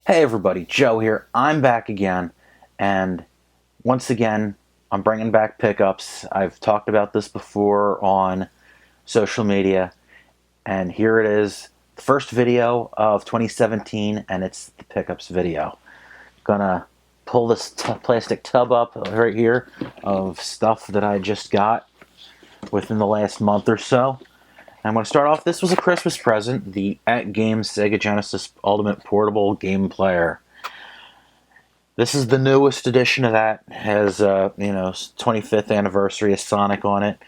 Hey everybody, Joe here. I'm back again, and once again, I'm bringing back pickups. I've talked about this before on social media, and here it is, the first video of 2017, and it's the pickups video. Gonna pull this plastic tub up right here of stuff that I just got within the last month or so. I'm going to start off, this was a Christmas present, the At Games Sega Genesis Ultimate Portable Game Player. This is the newest edition of that. It has, 25th anniversary of Sonic on it.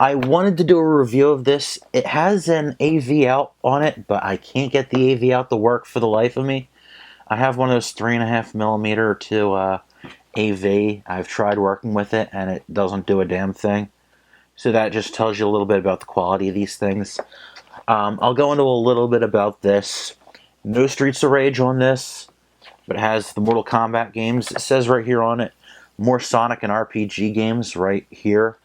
I wanted to do a review of this. It has an AV out on it, but I can't get the AV out to work for the life of me. I have one of those 3.5mm to AV. I've tried working with it, and it doesn't do a damn thing. So that just tells you a little bit about the quality of these things. I'll go into a little bit about this. No Streets of Rage on this, but it has the Mortal Kombat games. It says right here on it, more Sonic and RPG games right here.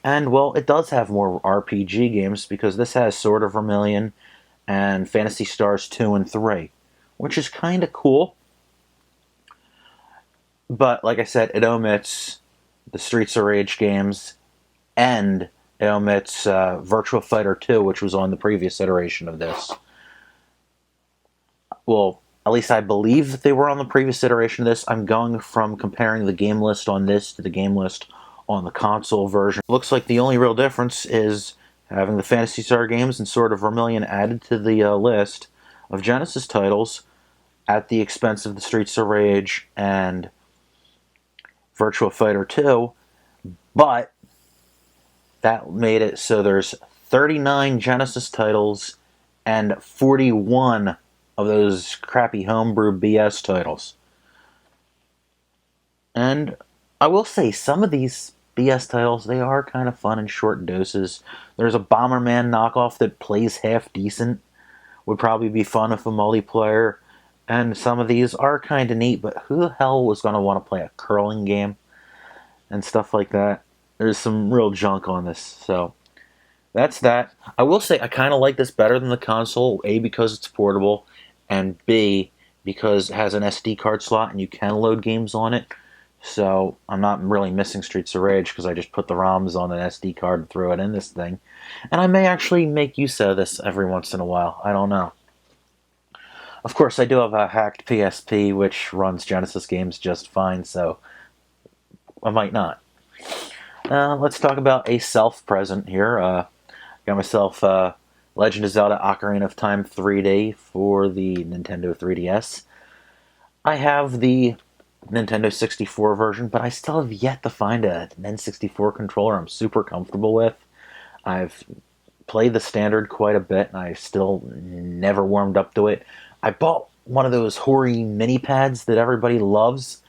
And, well, it does have more RPG games because this has Sword of Vermilion and Phantasy Stars 2 and 3, which is kind of cool. But, like I said, it omits the Streets of Rage games, and it omits Virtua Fighter 2, which was on the previous iteration of this. Well, at least I believe they were on the previous iteration of this. I'm going from comparing the game list on this to the game list on the console version. Looks like the only real difference is having the Phantasy Star games and Sword of Vermilion added to the list of Genesis titles at the expense of the Streets of Rage and Virtua Fighter 2, but that made it so there's 39 Genesis titles and 41 of those crappy homebrew BS titles. And I will say, some of these BS titles, they are kind of fun in short doses. There's a Bomberman knockoff that plays half decent. Would probably be fun if a multiplayer. And some of these are kind of neat, but who the hell was going to want to play a curling game and stuff like that? There's some real junk on this, so that's that. I will say I kind of like this better than the console, A, because it's portable, and B, because it has an SD card slot and you can load games on it. So I'm not really missing Streets of Rage because I just put the ROMs on an SD card and throw it in this thing. And I may actually make use of this every once in a while. I don't know. Of course, I do have a hacked PSP which runs Genesis games just fine, so I might not. Let's talk about a self-present here. Got myself Legend of Zelda Ocarina of Time 3D for the Nintendo 3DS. I have the Nintendo 64 version, but I still have yet to find an N64 controller I'm super comfortable with. I've played the standard quite a bit, and I still never warmed up to it. I bought one of those hoary mini pads that everybody loves.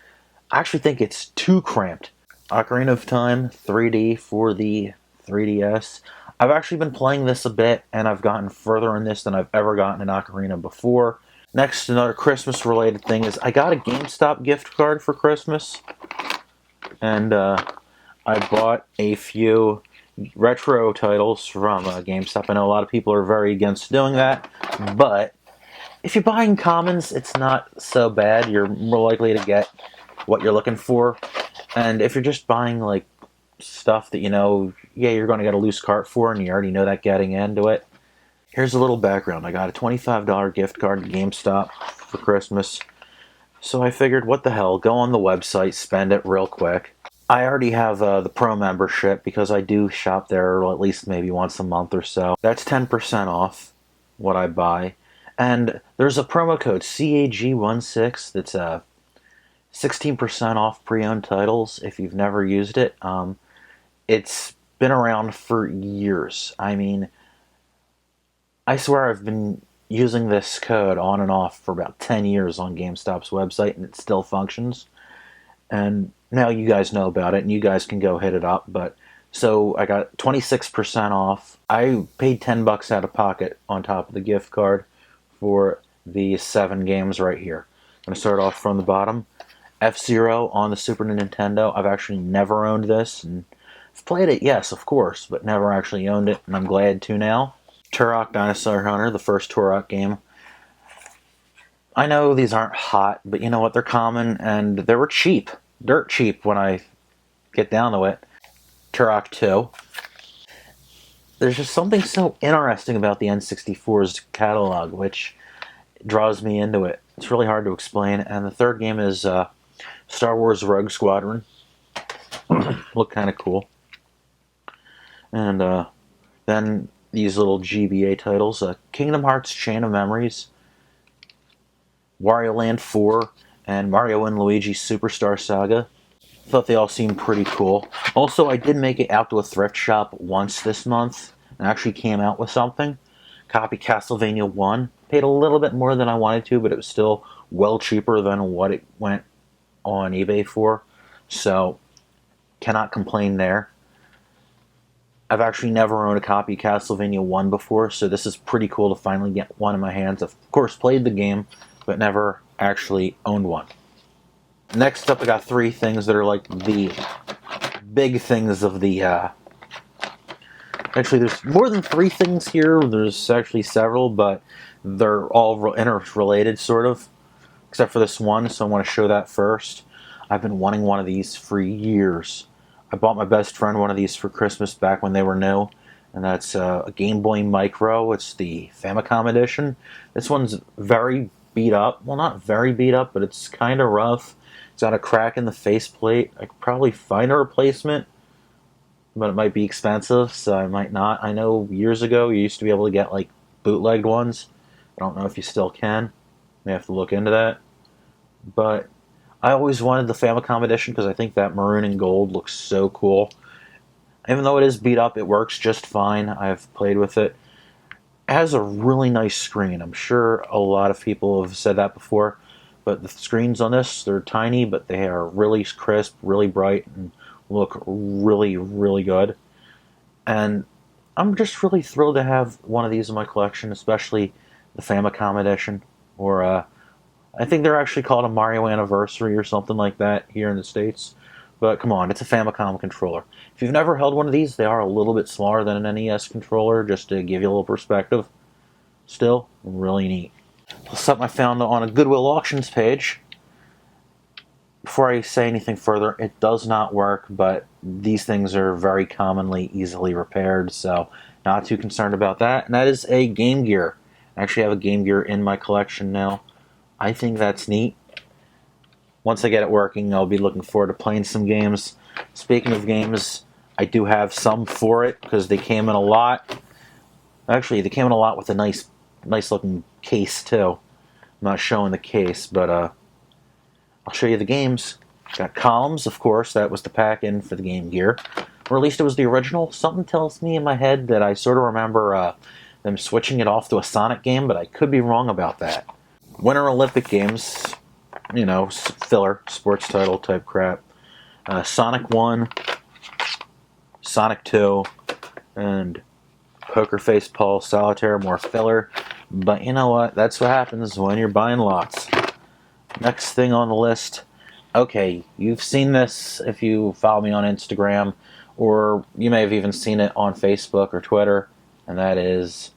I actually think it's too cramped. Ocarina of Time 3D for the 3DS. I've actually been playing this a bit, and I've gotten further in this than I've ever gotten in Ocarina before. Next, another Christmas-related thing is I got a GameStop gift card for Christmas, and I bought a few retro titles from GameStop. I know a lot of people are very against doing that, but if you're buying commons, it's not so bad. You're more likely to get what you're looking for. And if you're just buying, like, stuff that, you're going to get a loose cart for, and you already know that getting into it. Here's a little background. I got a $25 gift card to GameStop for Christmas. So I figured, what the hell, go on the website, spend it real quick. I already have the Pro membership because I do shop there at least maybe once a month or so. That's 10% off what I buy. And there's a promo code, CAG16, that's 16% off pre-owned titles if you've never used it. It's been around for years. I mean, I swear I've been using this code on and off for about 10 years on GameStop's website, and it still functions. And now you guys know about it, and you guys can go hit it up. But so I got 26% off. I paid $10 out of pocket on top of the gift card for the 7 games right here. I'm going to start off from the bottom. F-Zero on the Super Nintendo. I've actually never owned this, and I've played it, yes, of course, but never actually owned it, and I'm glad to now. Turok Dinosaur Hunter, the first Turok game. I know these aren't hot, but you know what? They're common, and they were cheap. Dirt cheap when I get down to it. Turok 2. There's just something so interesting about the N64's catalog, which draws me into it. It's really hard to explain. And the third game is Star Wars Rogue Squadron. Look kind of cool. And then these little GBA titles: Kingdom Hearts Chain of Memories, Wario Land 4, and Mario and Luigi Superstar Saga. Thought they all seemed pretty cool. Also, I did make it out to a thrift shop once this month and actually came out with something. Copy Castlevania 1. Paid a little bit more than I wanted to, but it was still well cheaper than what it went on eBay for. So, cannot complain there. I've actually never owned a copy of Castlevania 1 before, so this is pretty cool to finally get one in my hands. I've, of course, played the game, but never actually owned one. Next up, I got three things that are like the big things of the... Actually, there's more than three things here. There's actually several, but they're all interrelated, sort of. Except for this one, so I want to show that first. I've been wanting one of these for years. I bought my best friend one of these for Christmas back when they were new. And that's a Game Boy Micro. It's the Famicom edition. This one's very beat up. Well, not very beat up, but it's kind of rough. It's got a crack in the faceplate. I could probably find a replacement, but it might be expensive, so I might not. I know years ago you used to be able to get like bootlegged ones. I don't know if you still can. May have to look into that. But I always wanted the Famicom edition because I think that maroon and gold looks so cool. Even though it is beat up, it works just fine. I've played with it. It has a really nice screen. I'm sure a lot of people have said that before. But the screens on this, they're tiny, but they are really crisp, really bright, and look really, really good. And I'm just really thrilled to have one of these in my collection, especially the Famicom edition. Or I think they're actually called a Mario Anniversary or something like that here in the States. But come on, it's a Famicom controller. If you've never held one of these, they are a little bit smaller than an NES controller, just to give you a little perspective. Still, really neat. Something I found on a Goodwill auctions page. Before I say anything further, it does not work, but these things are very commonly easily repaired, so not too concerned about that. And that is a Game Gear. I actually have a Game Gear in my collection now. I think that's neat. Once I get it working, I'll be looking forward to playing some games. Speaking of games, I do have some for it, because they came in a lot. Actually, they came in a lot with a nice looking case, too. I'm not showing the case, but I'll show you the games. Got Columns, of course. That was the pack-in for the Game Gear. Or at least it was the original. Something tells me in my head that I sort of remember them switching it off to a Sonic game, but I could be wrong about that. Winter Olympic Games, you know, filler, sports title type crap. Sonic 1, Sonic 2, and Poker Face Paul Solitaire, more filler. But you know what? That's what happens when you're buying lots. Next thing on the list. Okay, you've seen this if you follow me on Instagram, or you may have even seen it on Facebook or Twitter, and that is,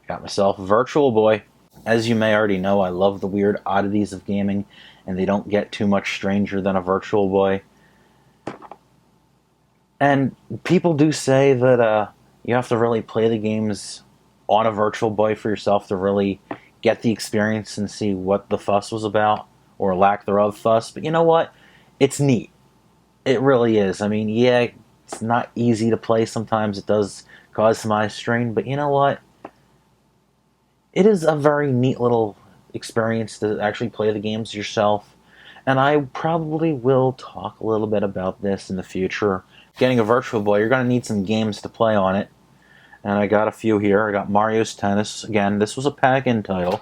I got myself a Virtual Boy. As you may already know, I love the weird oddities of gaming, and they don't get too much stranger than a Virtual Boy. And people do say that you have to really play the games on a Virtual Boy for yourself to really get the experience and see what the fuss was about, or lack thereof fuss. But you know what? It's neat. It really is. I mean, yeah, it's not easy to play sometimes. It does cause some eye strain, but you know what? It is a very neat little experience to actually play the games yourself. And I probably will talk a little bit about this in the future. Getting a Virtual Boy, you're going to need some games to play on it. And I got a few here. I got Mario's Tennis. Again, this was a pack-in title.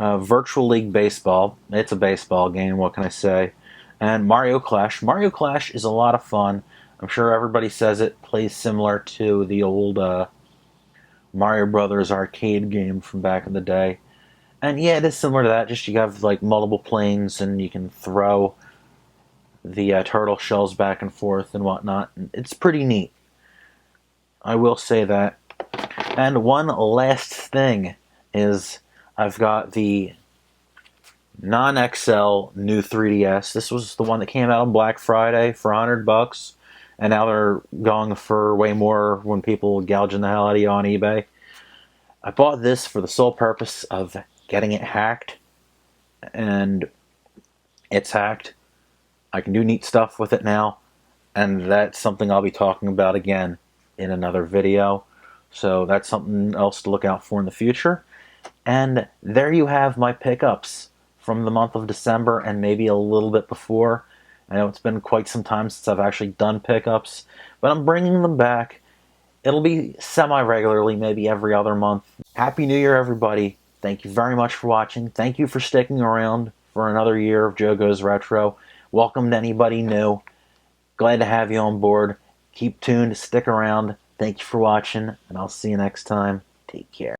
Virtual League Baseball. It's a baseball game, what can I say? And Mario Clash. Mario Clash is a lot of fun. I'm sure everybody says it plays similar to the old Mario Brothers arcade game from back in the day. And yeah, it is similar to that, just you have like multiple planes and you can throw the turtle shells back and forth and whatnot. It's pretty neat. I will say that. And one last thing is I've got the non-XL new 3DS. This was the one that came out on Black Friday for $100, and now they're going for way more when people gouging the hell out of you on eBay. I bought this for the sole purpose of getting it hacked, and it's hacked. I can do neat stuff with it now, and that's something I'll be talking about again in another video. So that's something else to look out for in the future. And there you have my pickups from the month of December and maybe a little bit before. I know it's been quite some time since I've actually done pickups, but I'm bringing them back. It'll be semi-regularly, maybe every other month. Happy New Year, everybody. Thank you very much for watching. Thank you for sticking around for another year of Joe Goes Retro. Welcome to anybody new. Glad to have you on board. Keep tuned, stick around. Thank you for watching, and I'll see you next time. Take care.